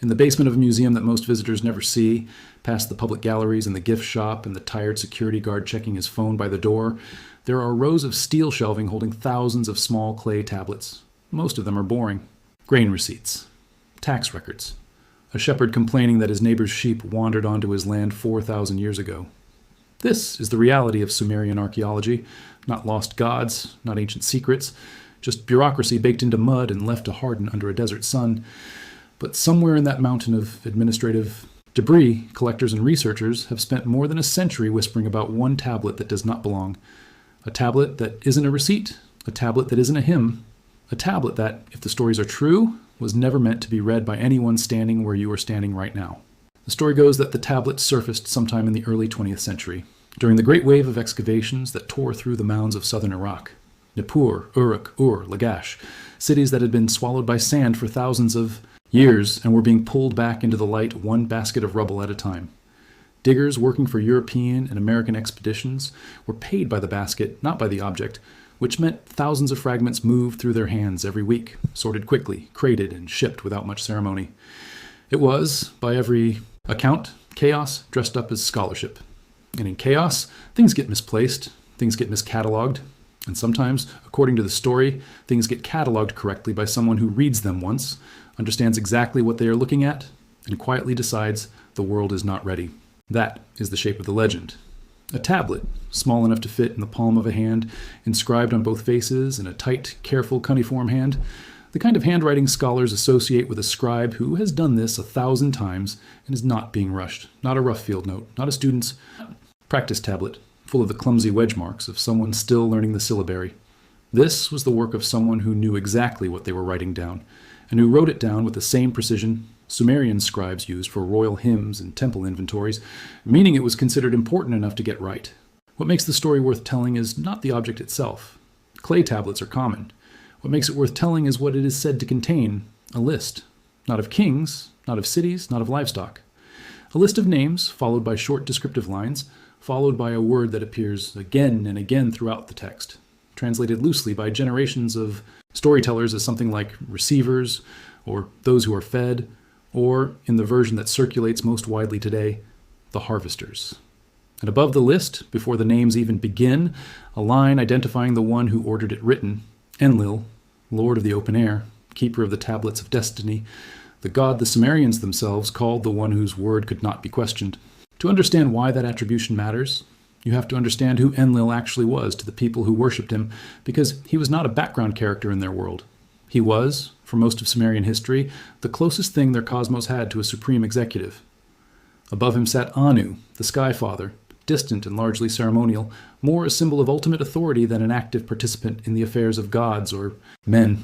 In the basement of a museum that most visitors never see, past the public galleries and the gift shop and the tired security guard checking his phone by the door, there are rows of steel shelving holding thousands of small clay tablets. Most of them are boring. Grain receipts. Tax records. A shepherd complaining that his neighbor's sheep wandered onto his land 4,000 years ago. This is the reality of Sumerian archaeology. Not lost gods, not ancient secrets, just bureaucracy baked into mud and left to harden under a desert sun. But somewhere in that mountain of administrative debris, collectors and researchers have spent more than a century whispering about one tablet that does not belong. A tablet that isn't a receipt, a tablet that isn't a hymn, a tablet that, if the stories are true, was never meant to be read by anyone standing where you are standing right now. The story goes that the tablet surfaced sometime in the early 20th century, during the great wave of excavations that tore through the mounds of southern Iraq. Nippur, Uruk, Ur, Lagash, cities that had been swallowed by sand for thousands of years and were being pulled back into the light one basket of rubble at a time. Diggers working for European and American expeditions were paid by the basket, not by the object, which meant thousands of fragments moved through their hands every week, sorted quickly, crated, and shipped without much ceremony. It was, by every account, chaos dressed up as scholarship. And in chaos, things get misplaced, things get miscatalogued, and sometimes, according to the story, things get cataloged correctly by someone who reads them once, understands exactly what they are looking at, and quietly decides the world is not ready. That is the shape of the legend. A tablet, small enough to fit in the palm of a hand, inscribed on both faces in a tight, careful cuneiform hand, the kind of handwriting scholars associate with a scribe who has done this 1,000 times and is not being rushed, not a rough field note, not a student's practice tablet, full of the clumsy wedge marks of someone still learning the syllabary. This was the work of someone who knew exactly what they were writing down, and who wrote it down with the same precision Sumerian scribes used for royal hymns and temple inventories, meaning it was considered important enough to get right. What makes the story worth telling is not the object itself. Clay tablets are common. What makes it worth telling is what it is said to contain, a list. Not of kings, not of cities, not of livestock. A list of names, followed by short descriptive lines, followed by a word that appears again and again throughout the text, translated loosely by generations of storytellers as something like receivers, or those who are fed, or, in the version that circulates most widely today, the harvesters. And above the list, before the names even begin, a line identifying the one who ordered it written, Enlil, Lord of the open air, keeper of the tablets of destiny, the god the Sumerians themselves called the one whose word could not be questioned. To understand why that attribution matters, you have to understand who Enlil actually was to the people who worshipped him, because he was not a background character in their world. He was, for most of Sumerian history, the closest thing their cosmos had to a supreme executive. Above him sat Anu, the Sky Father, distant and largely ceremonial, more a symbol of ultimate authority than an active participant in the affairs of gods or men.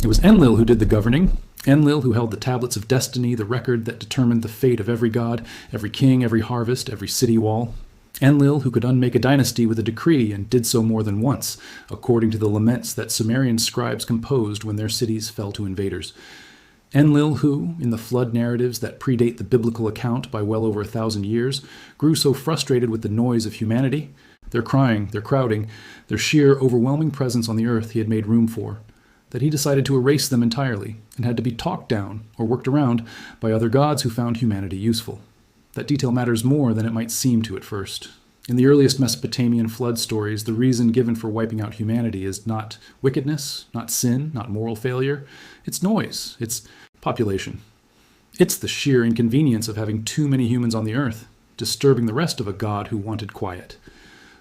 It was Enlil who did the governing, Enlil who held the tablets of destiny, the record that determined the fate of every god, every king, every harvest, every city wall. Enlil who could unmake a dynasty with a decree and did so more than once, according to the laments that Sumerian scribes composed when their cities fell to invaders. Enlil who, in the flood narratives that predate the biblical account by well over 1,000 years, grew so frustrated with the noise of humanity, their crying, their crowding, their sheer overwhelming presence on the earth he had made room for, that he decided to erase them entirely and had to be talked down or worked around by other gods who found humanity useful. That detail matters more than it might seem to at first. In the earliest Mesopotamian flood stories, the reason given for wiping out humanity is not wickedness, not sin, not moral failure. It's noise. It's population. It's the sheer inconvenience of having too many humans on the earth, disturbing the rest of a god who wanted quiet.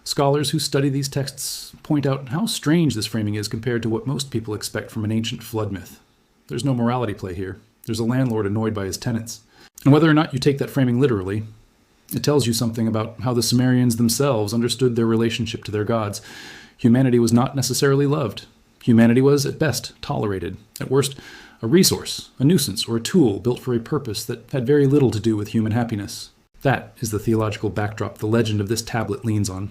Scholars who study these texts point out how strange this framing is compared to what most people expect from an ancient flood myth. There's no morality play here. There's a landlord annoyed by his tenants. And whether or not you take that framing literally, it tells you something about how the Sumerians themselves understood their relationship to their gods. Humanity was not necessarily loved. Humanity was, at best, tolerated. At worst, a resource, a nuisance, or a tool built for a purpose that had very little to do with human happiness. That is the theological backdrop the legend of this tablet leans on.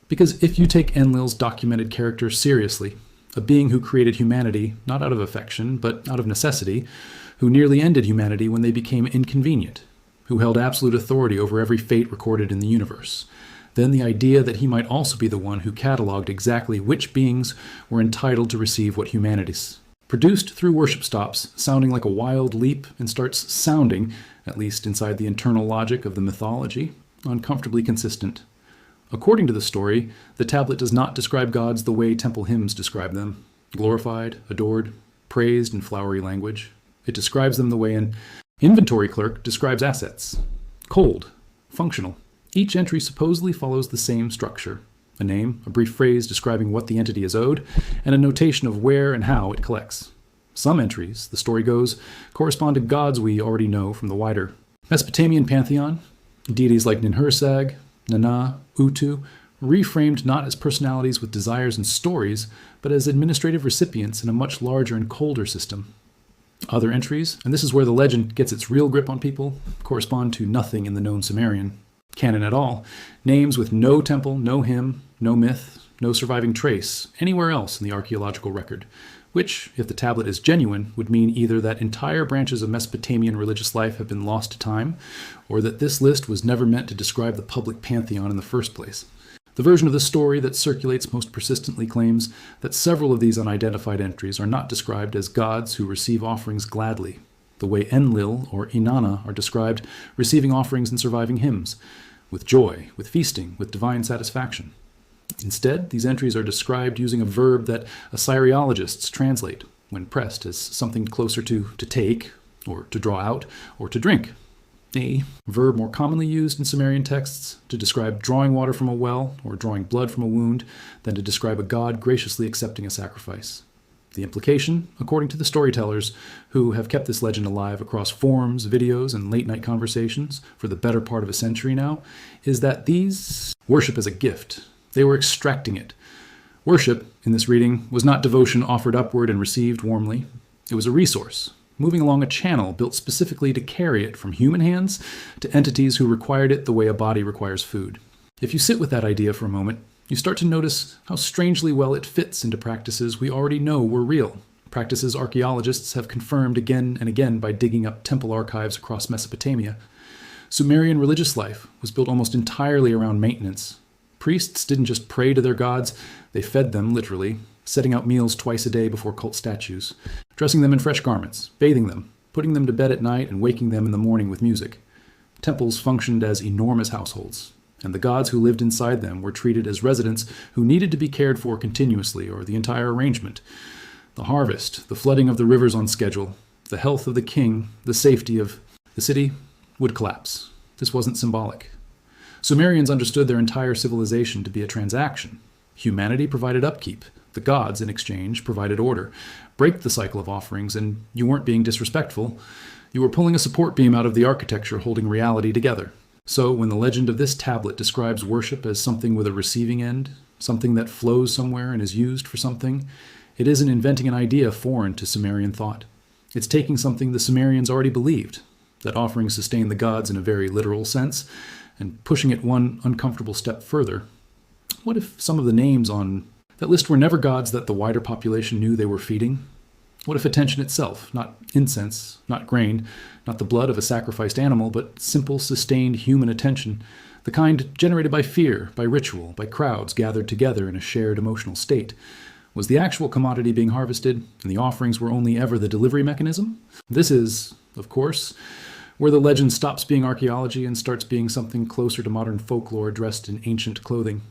Because if you take Enlil's documented character seriously, a being who created humanity not out of affection, but out of necessity, who nearly ended humanity when they became inconvenient, who held absolute authority over every fate recorded in the universe, then the idea that he might also be the one who cataloged exactly which beings were entitled to receive what humanity's produced through worship stops, sounding like a wild leap, and starts sounding, at least inside the internal logic of the mythology, uncomfortably consistent. According to the story, the tablet does not describe gods the way temple hymns describe them, glorified, adored, praised in flowery language. It describes them the way an inventory clerk describes assets: cold, functional. Each entry supposedly follows the same structure: a name, a brief phrase describing what the entity is owed, and a notation of where and how it collects. Some entries, the story goes, correspond to gods we already know from the wider Mesopotamian pantheon, deities like Ninhursag, Nana, Utu, reframed not as personalities with desires and stories, but as administrative recipients in a much larger and colder system. Other entries, and this is where the legend gets its real grip on people, correspond to nothing in the known Sumerian canon at all. Names with no temple, no hymn, no myth, no surviving trace anywhere else in the archaeological record, which, if the tablet is genuine, would mean either that entire branches of Mesopotamian religious life have been lost to time, or that this list was never meant to describe the public pantheon in the first place. The version of the story that circulates most persistently claims that several of these unidentified entries are not described as gods who receive offerings gladly, the way Enlil or Inanna are described receiving offerings and surviving hymns, with joy, with feasting, with divine satisfaction. Instead, these entries are described using a verb that Assyriologists translate, when pressed, as something closer to take, or to draw out, or to drink. A verb more commonly used in Sumerian texts to describe drawing water from a well or drawing blood from a wound than to describe a god graciously accepting a sacrifice. The implication, according to the storytellers, who have kept this legend alive across forums, videos, and late-night conversations for the better part of a century now, is that these worship as a gift. They were extracting it. Worship, in this reading, was not devotion offered upward and received warmly. It was a resource, moving along a channel built specifically to carry it from human hands to entities who required it the way a body requires food. If you sit with that idea for a moment, you start to notice how strangely well it fits into practices we already know were real, practices archaeologists have confirmed again and again by digging up temple archives across Mesopotamia. Sumerian religious life was built almost entirely around maintenance. Priests didn't just pray to their gods, they fed them, literally, setting out meals twice a day before cult statues, dressing them in fresh garments, bathing them, putting them to bed at night and waking them in the morning with music. Temples functioned as enormous households, and the gods who lived inside them were treated as residents who needed to be cared for continuously, or the entire arrangement. The harvest, the flooding of the rivers on schedule, the health of the king, the safety of the city would collapse. This wasn't symbolic. Sumerians understood their entire civilization to be a transaction. Humanity provided upkeep. The gods, in exchange, provided order. Break the cycle of offerings, and you weren't being disrespectful. You were pulling a support beam out of the architecture holding reality together. So when the legend of this tablet describes worship as something with a receiving end, something that flows somewhere and is used for something, it isn't inventing an idea foreign to Sumerian thought. It's taking something the Sumerians already believed, that offerings sustain the gods in a very literal sense, and pushing it one uncomfortable step further. What if some of the names on that list were never gods that the wider population knew they were feeding? What if attention itself, not incense, not grain, not the blood of a sacrificed animal, but simple, sustained human attention, the kind generated by fear, by ritual, by crowds gathered together in a shared emotional state, was the actual commodity being harvested, and the offerings were only ever the delivery mechanism? This is, of course, where the legend stops being archaeology and starts being something closer to modern folklore dressed in ancient clothing.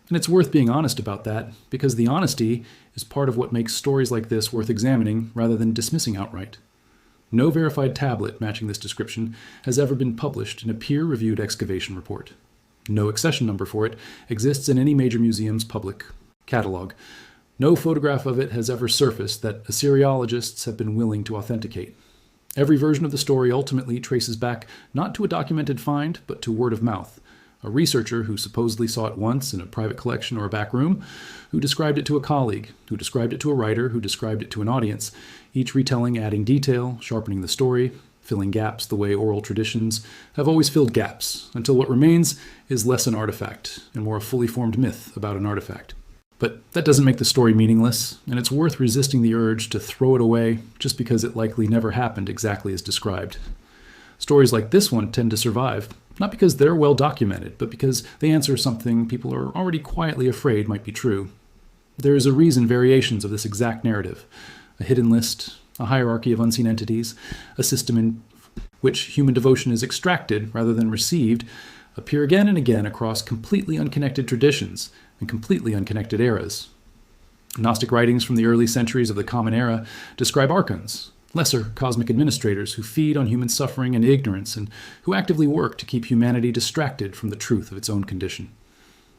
And it's worth being honest about that, because the honesty is part of what makes stories like this worth examining rather than dismissing outright. No verified tablet matching this description has ever been published in a peer-reviewed excavation report. No accession number for it exists in any major museum's public catalog. No photograph of it has ever surfaced that Assyriologists have been willing to authenticate. Every version of the story ultimately traces back not to a documented find, but to word of mouth. A researcher who supposedly saw it once in a private collection or a back room, who described it to a colleague, who described it to a writer, who described it to an audience, each retelling adding detail, sharpening the story, filling gaps the way oral traditions have always filled gaps, until what remains is less an artifact and more a fully formed myth about an artifact. But that doesn't make the story meaningless, and it's worth resisting the urge to throw it away just because it likely never happened exactly as described. Stories like this one tend to survive, not because they're well documented, but because they answer something people are already quietly afraid might be true. There is a reason variations of this exact narrative, a hidden list, a hierarchy of unseen entities, a system in which human devotion is extracted rather than received, appear again and again across completely unconnected traditions and completely unconnected eras. Gnostic writings from the early centuries of the Common Era describe archons, lesser cosmic administrators who feed on human suffering and ignorance and who actively work to keep humanity distracted from the truth of its own condition.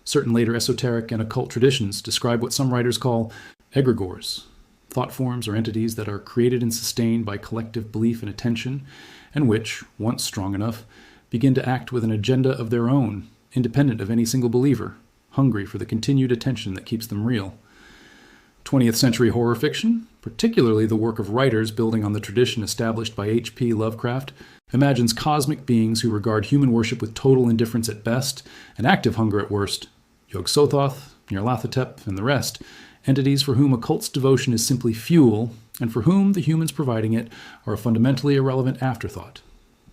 Certain later esoteric and occult traditions describe what some writers call egregores, thought forms or entities that are created and sustained by collective belief and attention, and which, once strong enough, begin to act with an agenda of their own, independent of any single believer, hungry for the continued attention that keeps them real. 20th century horror fiction, particularly the work of writers building on the tradition established by H.P. Lovecraft, imagines cosmic beings who regard human worship with total indifference at best and active hunger at worst. Yog-Sothoth, Nyarlathotep, and the rest, entities for whom a cult's devotion is simply fuel, and for whom the humans providing it are a fundamentally irrelevant afterthought.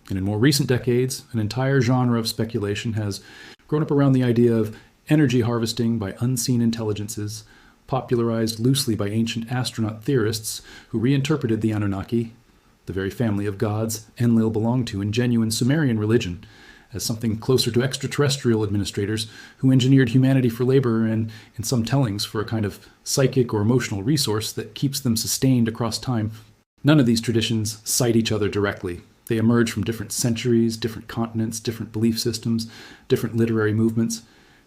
And in more recent decades, an entire genre of speculation has grown up around the idea of energy harvesting by unseen intelligences, popularized loosely by ancient astronaut theorists who reinterpreted the Anunnaki, the very family of gods Enlil belonged to in genuine Sumerian religion, as something closer to extraterrestrial administrators who engineered humanity for labor and, in some tellings, for a kind of psychic or emotional resource that keeps them sustained across time. None of these traditions cite each other directly. They emerge from different centuries, different continents, different belief systems, different literary movements.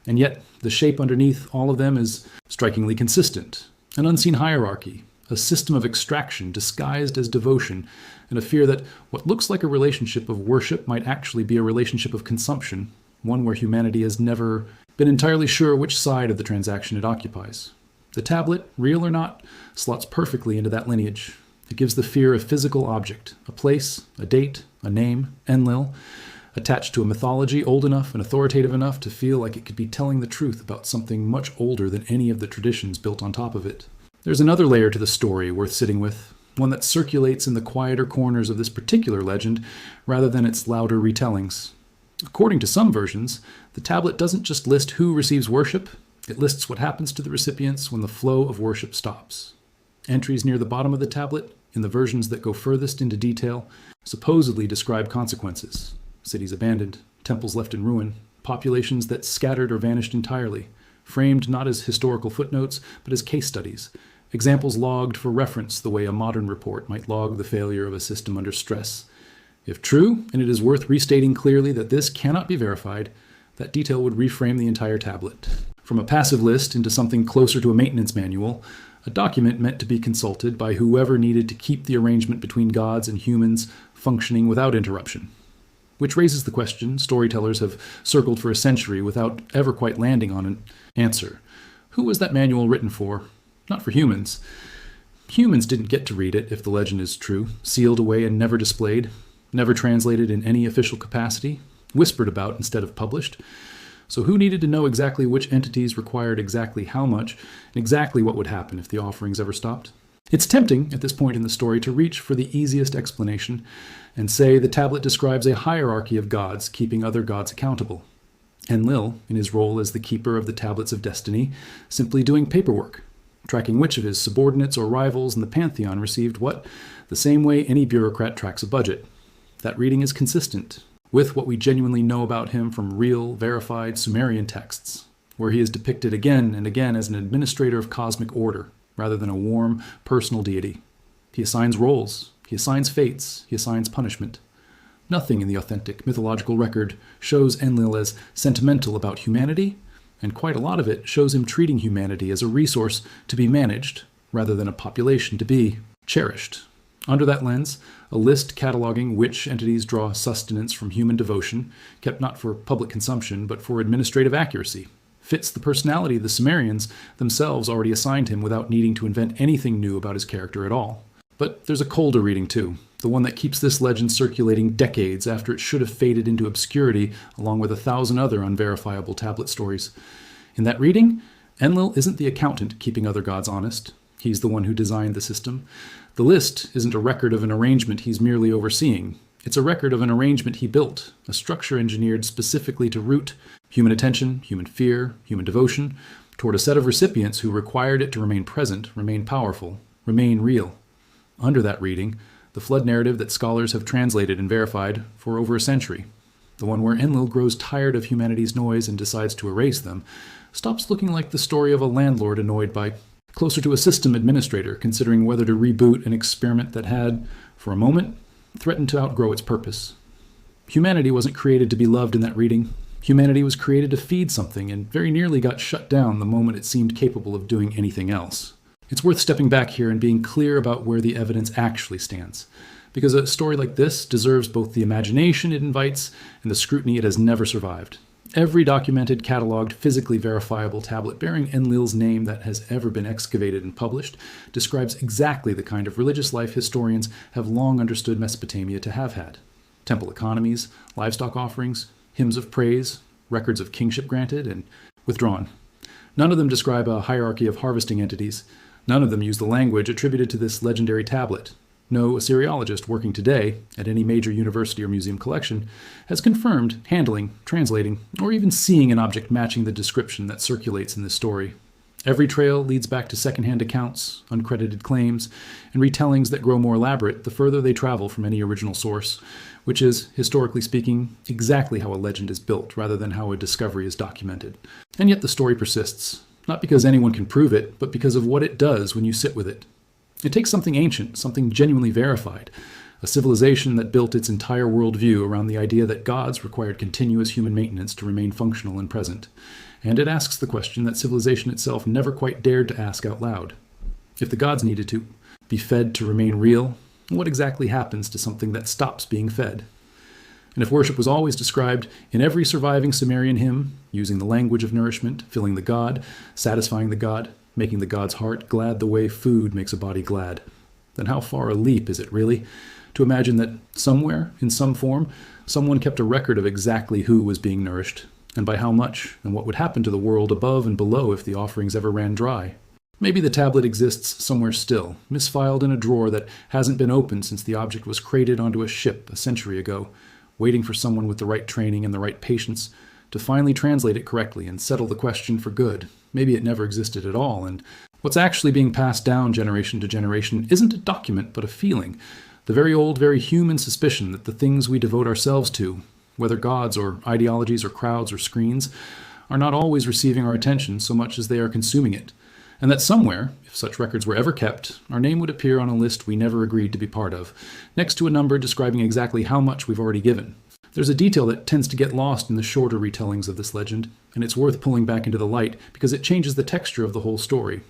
And yet, the shape underneath all of them is strikingly consistent. An unseen hierarchy, a system of extraction disguised as devotion, and a fear that what looks like a relationship of worship might actually be a relationship of consumption, one where humanity has never been entirely sure which side of the transaction it occupies. The tablet, real or not, slots perfectly into that lineage. It gives the fear a physical object, a place, a date, a name, Enlil, attached to a mythology old enough and authoritative enough to feel like it could be telling the truth about something much older than any of the traditions built on top of it. There's another layer to the story worth sitting with, one that circulates in the quieter corners of this particular legend rather than its louder retellings. According to some versions, the tablet doesn't just list who receives worship, it lists what happens to the recipients when the flow of worship stops. Entries near the bottom of the tablet, in the versions that go furthest into detail, supposedly describe consequences. Cities abandoned, temples left in ruin, populations that scattered or vanished entirely, framed not as historical footnotes, but as case studies, examples logged for reference the way a modern report might log the failure of a system under stress. If true, and it is worth restating clearly that this cannot be verified, that detail would reframe the entire tablet. From a passive list into something closer to a maintenance manual, a document meant to be consulted by whoever needed to keep the arrangement between gods and humans functioning without interruption. Which raises the question storytellers have circled for a century without ever quite landing on an answer. Who was that manual written for? Not for humans. Humans didn't get to read it, if the legend is true, sealed away and never displayed, never translated in any official capacity, whispered about instead of published. So who needed to know exactly which entities required exactly how much, and exactly what would happen if the offerings ever stopped? It's tempting, at this point in the story, to reach for the easiest explanation and say the tablet describes a hierarchy of gods keeping other gods accountable. Enlil, in his role as the keeper of the tablets of destiny, simply doing paperwork, tracking which of his subordinates or rivals in the pantheon received what, the same way any bureaucrat tracks a budget. That reading is consistent with what we genuinely know about him from real, verified Sumerian texts, where he is depicted again and again as an administrator of cosmic order, rather than a warm, personal deity. He assigns roles, he assigns fates, he assigns punishment. Nothing in the authentic mythological record shows Enlil as sentimental about humanity, and quite a lot of it shows him treating humanity as a resource to be managed, rather than a population to be cherished. Under that lens, a list cataloging which entities draw sustenance from human devotion, kept not for public consumption, but for administrative accuracy, fits the personality the Sumerians themselves already assigned him without needing to invent anything new about his character at all. But there's a colder reading too, the one that keeps this legend circulating decades after it should have faded into obscurity along with 1,000 other unverifiable tablet stories. In that reading, Enlil isn't the accountant keeping other gods honest. He's the one who designed the system. The list isn't a record of an arrangement he's merely overseeing. It's a record of an arrangement he built, a structure engineered specifically to root human attention, human fear, human devotion, toward a set of recipients who required it to remain present, remain powerful, remain real. Under that reading, the flood narrative that scholars have translated and verified for over a century, the one where Enlil grows tired of humanity's noise and decides to erase them, stops looking like the story of a landlord annoyed by closer to a system administrator considering whether to reboot an experiment that had, for a moment, threatened to outgrow its purpose. Humanity wasn't created to be loved in that reading. Humanity was created to feed something and very nearly got shut down the moment it seemed capable of doing anything else. It's worth stepping back here and being clear about where the evidence actually stands, because a story like this deserves both the imagination it invites and the scrutiny it has never survived. Every documented, cataloged, physically verifiable tablet bearing Enlil's name that has ever been excavated and published describes exactly the kind of religious life historians have long understood Mesopotamia to have had. Temple economies, livestock offerings, hymns of praise, records of kingship granted and withdrawn. None of them describe a hierarchy of harvesting entities. None of them use the language attributed to this legendary tablet. No Assyriologist working today at any major university or museum collection has confirmed handling, translating, or even seeing an object matching the description that circulates in this story. Every trail leads back to secondhand accounts, uncredited claims, and retellings that grow more elaborate the further they travel from any original source, which is, historically speaking, exactly how a legend is built rather than how a discovery is documented. And yet the story persists, not because anyone can prove it, but because of what it does when you sit with it. It takes something ancient, something genuinely verified, a civilization that built its entire worldview around the idea that gods required continuous human maintenance to remain functional and present, and it asks the question that civilization itself never quite dared to ask out loud. If the gods needed to be fed to remain real, what exactly happens to something that stops being fed? And if worship was always described in every surviving Sumerian hymn, using the language of nourishment, filling the god, satisfying the god, making the god's heart glad the way food makes a body glad, then how far a leap is it really to imagine that somewhere, in some form, someone kept a record of exactly who was being nourished, and by how much, and what would happen to the world above and below if the offerings ever ran dry? Maybe the tablet exists somewhere still, misfiled in a drawer that hasn't been opened since the object was crated onto a ship a century ago, waiting for someone with the right training and the right patience to finally translate it correctly and settle the question for good. Maybe it never existed at all, and what's actually being passed down generation to generation isn't a document but a feeling, the very old, very human suspicion that the things we devote ourselves to, whether gods or ideologies or crowds or screens, are not always receiving our attention so much as they are consuming it, and that somewhere, if such records were ever kept, our name would appear on a list we never agreed to be part of, next to a number describing exactly how much we've already given. There's a detail that tends to get lost in the shorter retellings of this legend, and it's worth pulling back into the light because it changes the texture of the whole story.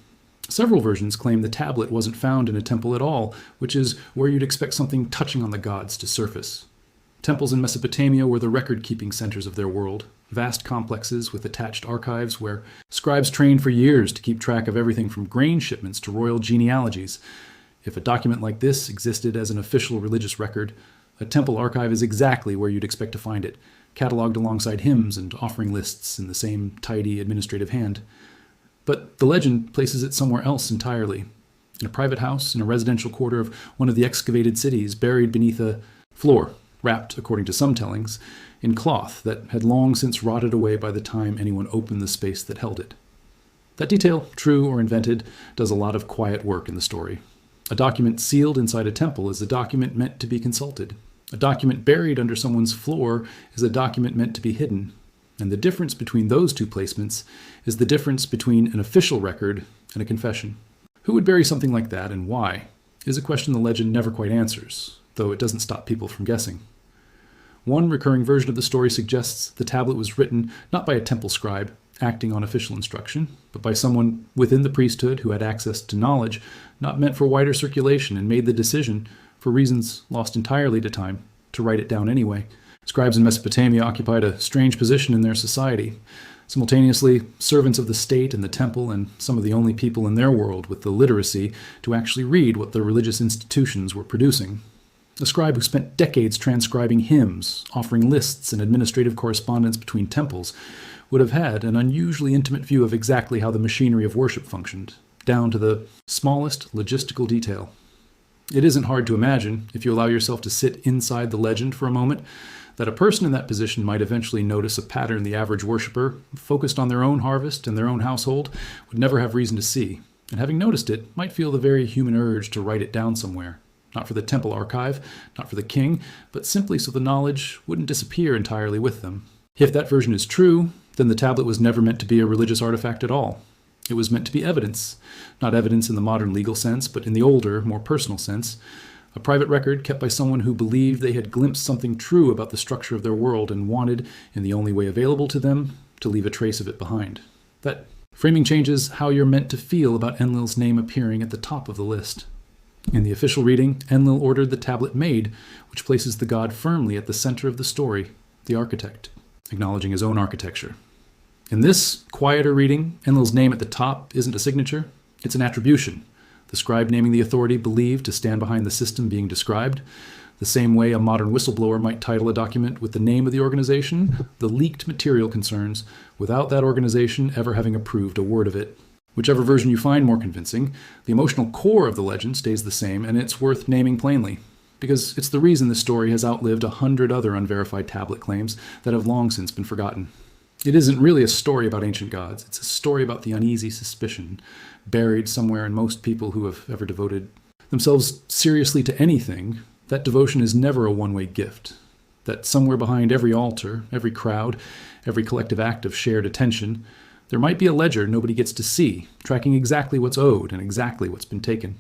Several versions claim the tablet wasn't found in a temple at all, which is where you'd expect something touching on the gods to surface. Temples in Mesopotamia were the record-keeping centers of their world, vast complexes with attached archives where scribes trained for years to keep track of everything from grain shipments to royal genealogies. If a document like this existed as an official religious record, a temple archive is exactly where you'd expect to find it, cataloged alongside hymns and offering lists in the same tidy administrative hand. But the legend places it somewhere else entirely, in a private house in a residential quarter of one of the excavated cities, buried beneath a floor, wrapped, according to some tellings, in cloth that had long since rotted away by the time anyone opened the space that held it. That detail, true or invented, does a lot of quiet work in the story. A document sealed inside a temple is a document meant to be consulted. A document buried under someone's floor is a document meant to be hidden. And the difference between those two placements is the difference between an official record and a confession. Who would bury something like that and why is a question the legend never quite answers, though it doesn't stop people from guessing. One recurring version of the story suggests the tablet was written not by a temple scribe acting on official instruction, but by someone within the priesthood who had access to knowledge not meant for wider circulation and made the decision, for reasons lost entirely to time, to write it down anyway. Scribes in Mesopotamia occupied a strange position in their society, simultaneously servants of the state and the temple and some of the only people in their world with the literacy to actually read what the religious institutions were producing. A scribe who spent decades transcribing hymns, offering lists and administrative correspondence between temples, would have had an unusually intimate view of exactly how the machinery of worship functioned, down to the smallest logistical detail. It isn't hard to imagine, if you allow yourself to sit inside the legend for a moment, that a person in that position might eventually notice a pattern the average worshiper, focused on their own harvest and their own household, would never have reason to see. and having noticed it, might feel the very human urge to write it down somewhere. Not for the temple archive, not for the king, but simply so the knowledge wouldn't disappear entirely with them. If that version is true, then the tablet was never meant to be a religious artifact at all. It was meant to be evidence, not evidence in the modern legal sense, but in the older, more personal sense, a private record kept by someone who believed they had glimpsed something true about the structure of their world and wanted, in the only way available to them, to leave a trace of it behind. That framing changes how you're meant to feel about Enlil's name appearing at the top of the list. In the official reading, Enlil ordered the tablet made, which places the god firmly at the center of the story, the architect, acknowledging his own architecture. In this quieter reading, Enlil's name at the top isn't a signature, it's an attribution, the scribe naming the authority believed to stand behind the system being described, the same way a modern whistleblower might title a document with the name of the organization, the leaked material concerns, without that organization ever having approved a word of it. Whichever version you find more convincing, the emotional core of the legend stays the same, and it's worth naming plainly, because it's the reason this story has outlived 100 other unverified tablet claims that have long since been forgotten. It isn't really a story about ancient gods, it's a story about the uneasy suspicion buried somewhere in most people who have ever devoted themselves seriously to anything. That devotion is never a one-way gift, that somewhere behind every altar, every crowd, every collective act of shared attention, there might be a ledger nobody gets to see, tracking exactly what's owed and exactly what's been taken.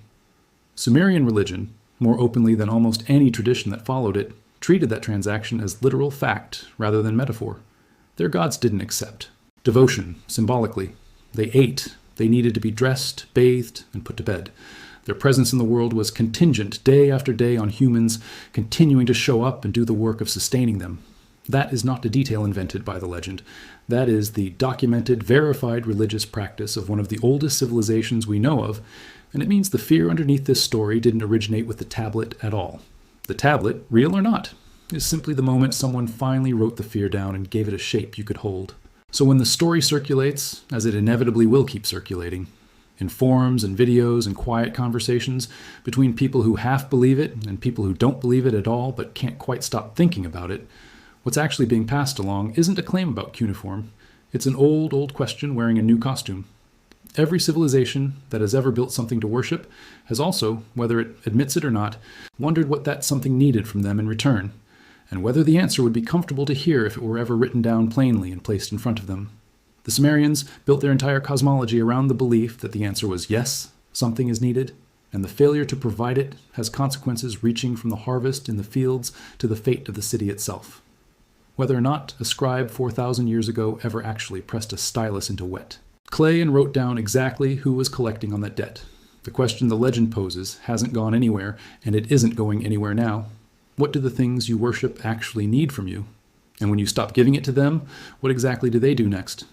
Sumerian religion, more openly than almost any tradition that followed it, treated that transaction as literal fact rather than metaphor. Their gods didn't accept devotion symbolically. They ate, they needed to be dressed, bathed, and put to bed. Their presence in the world was contingent day after day on humans continuing to show up and do the work of sustaining them. That is not a detail invented by the legend. That is the documented, verified religious practice of one of the oldest civilizations we know of, and it means the fear underneath this story didn't originate with the tablet at all. The tablet, real or not, is simply the moment someone finally wrote the fear down and gave it a shape you could hold. So when the story circulates, as it inevitably will keep circulating, in forums and videos and quiet conversations between people who half believe it and people who don't believe it at all but can't quite stop thinking about it, what's actually being passed along isn't a claim about cuneiform. It's an old question wearing a new costume. Every civilization that has ever built something to worship has also, whether it admits it or not, wondered what that something needed from them in return, and whether the answer would be comfortable to hear if it were ever written down plainly and placed in front of them. The Sumerians built their entire cosmology around the belief that the answer was yes, something is needed, and the failure to provide it has consequences reaching from the harvest in the fields to the fate of the city itself. Whether or not a scribe 4,000 years ago ever actually pressed a stylus into wet clay and wrote down exactly who was collecting on that debt. The question the legend poses hasn't gone anywhere, and it isn't going anywhere now. What do the things you worship actually need from you? And when you stop giving it to them, what exactly do they do next?